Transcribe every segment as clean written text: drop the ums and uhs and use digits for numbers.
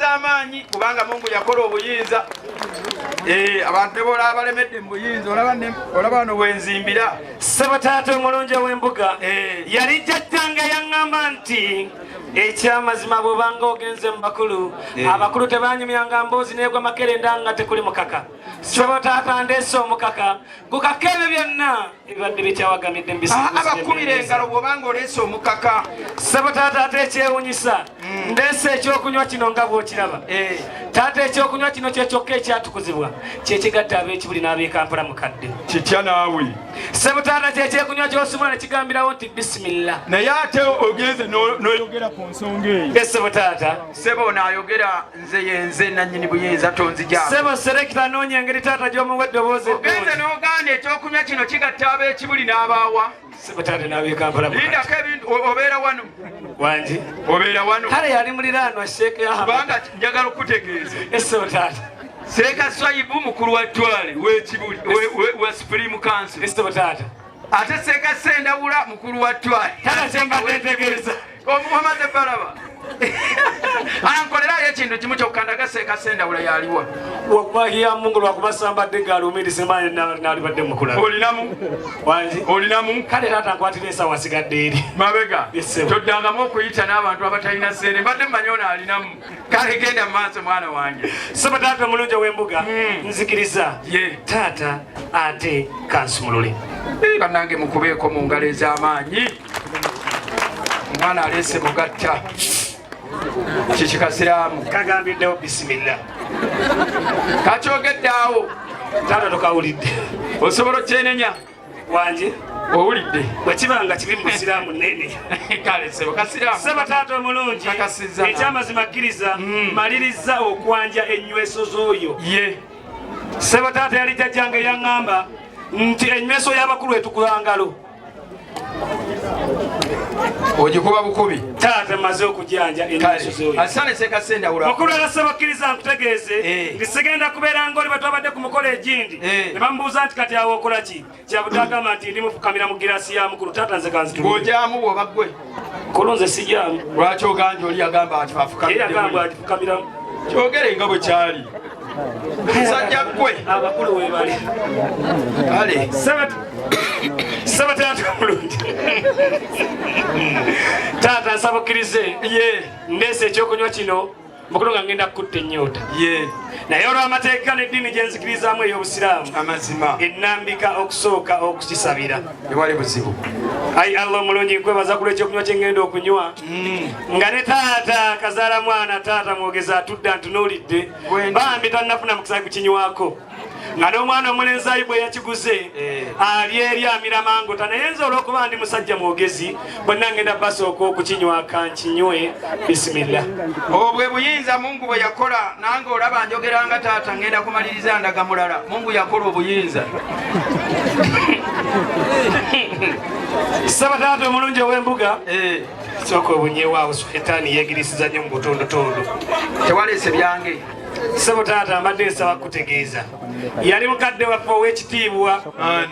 Zamanyi kubanga Mungu yakola obuyinza. Abantu bola abalemedde mu buyinza olaba no wenzimbira. Sabatata omulungi w'embuga yali jjajjange yaŋŋamba nti ekyamazima bw'obanga ogenze mu bakulu abakulu tebanyumyanga mboozi neegwa makerenda nga tekuli mukaka. Sabatata ndeese omukaka gukaka ebyo byonna ebibadde bityawagamidde mu bisinga abakubira engalo bw'obanga oleese omukaka. Sabatata ate ekyewunyisa ndeese ekyokunywa kino nga bw'okiraba. Taata ekyokunywa kino kye kyokka ekyatukuzibwa kyekigatta ab'ekibuli n'ab'ekampala mukadde. Kitya naawe. Sabatata kyekyokunywa ky'osumula ne kigambirawo nti bisimilla. Naye ate ogenze n'oyogera ku nsonga eyo. Sabatata sebo n'ayogera nze yenze nannyini buyinza tonzijako. Sebo selekita noonya engeri taata gy'omuwa eddoboozi eddungi. Ogenze n'ogaana ekyokunywa kino kigatta ab'ekibuli n'abaawa. Sabatata n'ab'ekampala mukadde. Lindako ebintu obeera wano. Wangi obeera wano. Kale yali muliraanwa Sheikh Ahmed. Kubanga njagala okutegeeza. Sabatata Seeka Swaibu mukulu wa Ttwale w'ekibuli wa Supreme Council. Sabatata ate Seeka Sendawula mukulu wa Ttwale. Kale kyembadde ntegeeza. Omuwamaze balaba. Ankolerayo ekintu kimu kyokkandaga Seeka Sendawula yaliwa. Wallahi ya Mungu lwakubasambadde ng'aluumirise maanyi n'alibadde mukulaga. Olinamu? Wangi Olinamu? kale taata nkwatira ensaawa asigadde eri. Mabega toddangamu okuyita n'abantu abatalina ssente mbadde mmanyi ono alinamu. Kale genda mu maaso mwana wange. Sabatata omulungi w'embuga nzikiriza taata ate kansumulule. Bannange mukubeeko mu ngalo ez'amaanyi. Omwana aleese mugatta. Kikikasiraamu. Kagambiddewo bisimilla. Kakyogedde awo. Taata tokawulidde. Osobola okyenenya. Wangi owulidde bwe kiba nga kiri mu busiraamu nene. Kale sebo kasiraamu. Sabatata omulungi ekyamazima kkiriza maliriza okwanja ennyweso z'oyo. Sabatata yali jjajjange yaŋŋamba nti ennyweso y'abakulu etukula ngalo. Ogikuba bukubi. Taata maze okujanja ennyweso z'oyo. Asane Seeka Sendawula. Mukulu alasaba kkiriza nkutegeeze nti sigenda kubeera ng'oli bwe twabadde ku mukolo egindi ne bamubuuza nti kati awo okola ki. Kyabudde agamba nti ndi mufukamira mu girasi ya mukulu. Taata nze kanzitulire. Bw'ojaamu bw'oba ggwe. Mukulu nze sijaamu. Lwaki oganja oli yagamba ati afukamire? Yagamba agifukamiramu. Kyogere nga bwe kyali. Musajja ggwe. Abakulu we bali. Kale. Sabatata omulungi. Taata nsaba okkirize ndeese ekyokunywa kino mukulu nga ngenda kukutta ennyota. Naye olw'amateeka n'eddiini gye nzikirizaamu ey'obusiraamu amazima ennambika okusooka okukisabira. Tewali buzibu. Ayi Allah omulungi nkwebaza ku lw'ekyokunywa kye ngenda okunywa nga ne taata kazaala mwana taata mwogeza atudde antunuulidde bambi tannafuna mukisa kukinywako. Nga n'omwana omulenzi ayi bwe yakiguze ali eri amira mangota naye nze olw'okuba ndi musajja mwogezi bonna ngenda basooka okukinywa kankinywe bisimilla. Obwo bwe buyinza Mungu bwe yakola nange olaba njogeranga taata ngenda kumaliriza ndaga mulala. Mungu yakola obuyinza. Sabatata omulungi ow'embuga sooka obunyeewaawo Setaani yeegirisiza nnyo mu butondotondo. Tewaleese byange. Sabatata mbadde nsaba kutegeeza yali mukadde waffe ow'ekitiibwa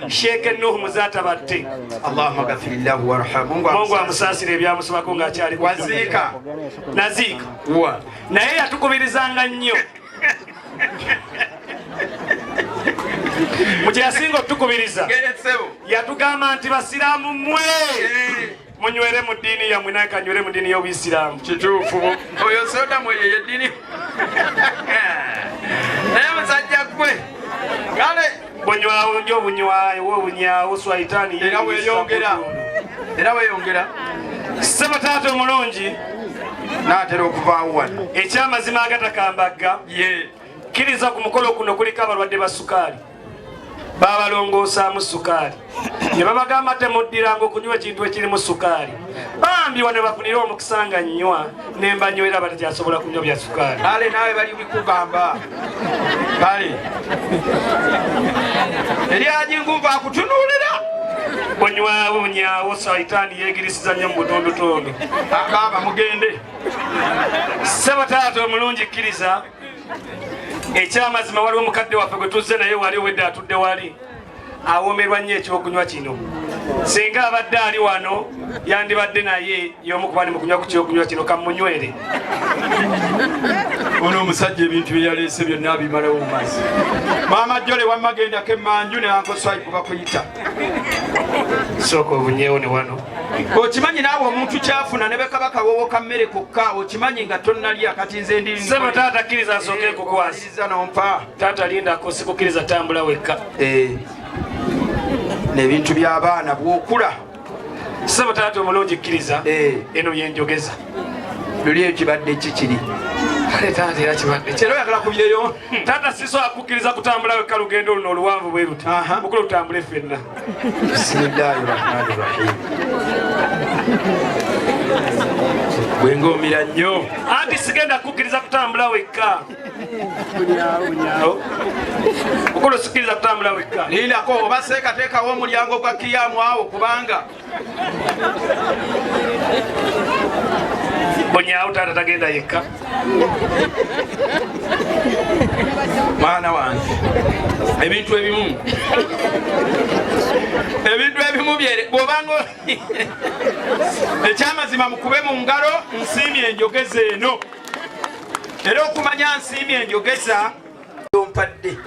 Sheikh Nuhu Muzaata batte. Allahumma ghafirlahu warhamhu. Mungu amusaasire ebyamusibako ng'akyali waziika. Naziika naye yatukubirizanga nnyo mu kye yasinga otutukubiriza yatugamba nti basiraamu mmwe munywere mu ddiini yammwe naye kanywere mu ddiini y'Obuyisiraamu. Kituufu. Oyo soda mwe ye ddiini. Naye musajja ggwe. Kale bonywawo njo obunywawo obunyawo Swaitani era weeyongera. Era weeyongera. Sabatata omulungi n'atera okuvaawo wano. Ekyamazima agatakambagga kkiriza ku mukolo guno kuliko abalwadde ba sukaali. Babalongoosaamu sukaali ne babagamba temuddiranga okunywa ekintu ekirimu sukaali. Bambi wano bafunire omukisa nga nnywa ne mbanywera batakyasobola kunywa bya sukaali. Kale naawe bali bikugamba. Kale eri ajinguva akutunuulira. Bonywawo bunyawo Swaitani yeegirisiza nnyo mu butondotondo. Agamba mugende. Sabatata omulungi kkiriza ekyamazima waliwo mukadde waffe gwe tuzze naye wali wedde atudde wali awoomerwa nnyo ekyokunywa kino. Singa abadde ali wano yandibadde naye y'omu ku bali mu kunywa ku kyokunywa kino kamunywere. ono omusajja ebintu bye yaleese byonna abimalawo mu mazzi. Maama Jole wamma gendako emmanju ne Uncle Swipe bakuyita. Sooka obunyeewo ne wano. Okimanyi naawe omuntu kyafuna ne bekabaka wowo ka mmere kokka okimanyi nga tonnalya kati nze ndi Sebo taata kkiriza asooke kukwasa. Nompa. Taata lindako sikukkiriza tambula wekka. N'ebintu by'abaana bw'okula. Sebo taata omulungi kkiriza. Eno yenjogeza. Luli ekibadde kikiri. Kale taata era kibadde. Kero oyagala kubyeyo. Taata siso akukkiriza kutambula wekka lugendo luno oluwanvu bwe luti. Mukulu tutambule ffenna. Bismillaahi rahmaani rahiim. Bwengoomira nnyo. Anti sigenda kukkiriza kutambula wekka. Mukulu sikkiriza kutambula wekka. Lindako oba seekateekawo omulyango gwa kiyaamu awo kubanga. Bonyaawo taata tagenda yekka. Mwana wange ebintu ebimu bw'obanga ekyamazima mukube mu ngalo nsiimye enjogeza eno era okumanya nsiimye enjogeza yompadde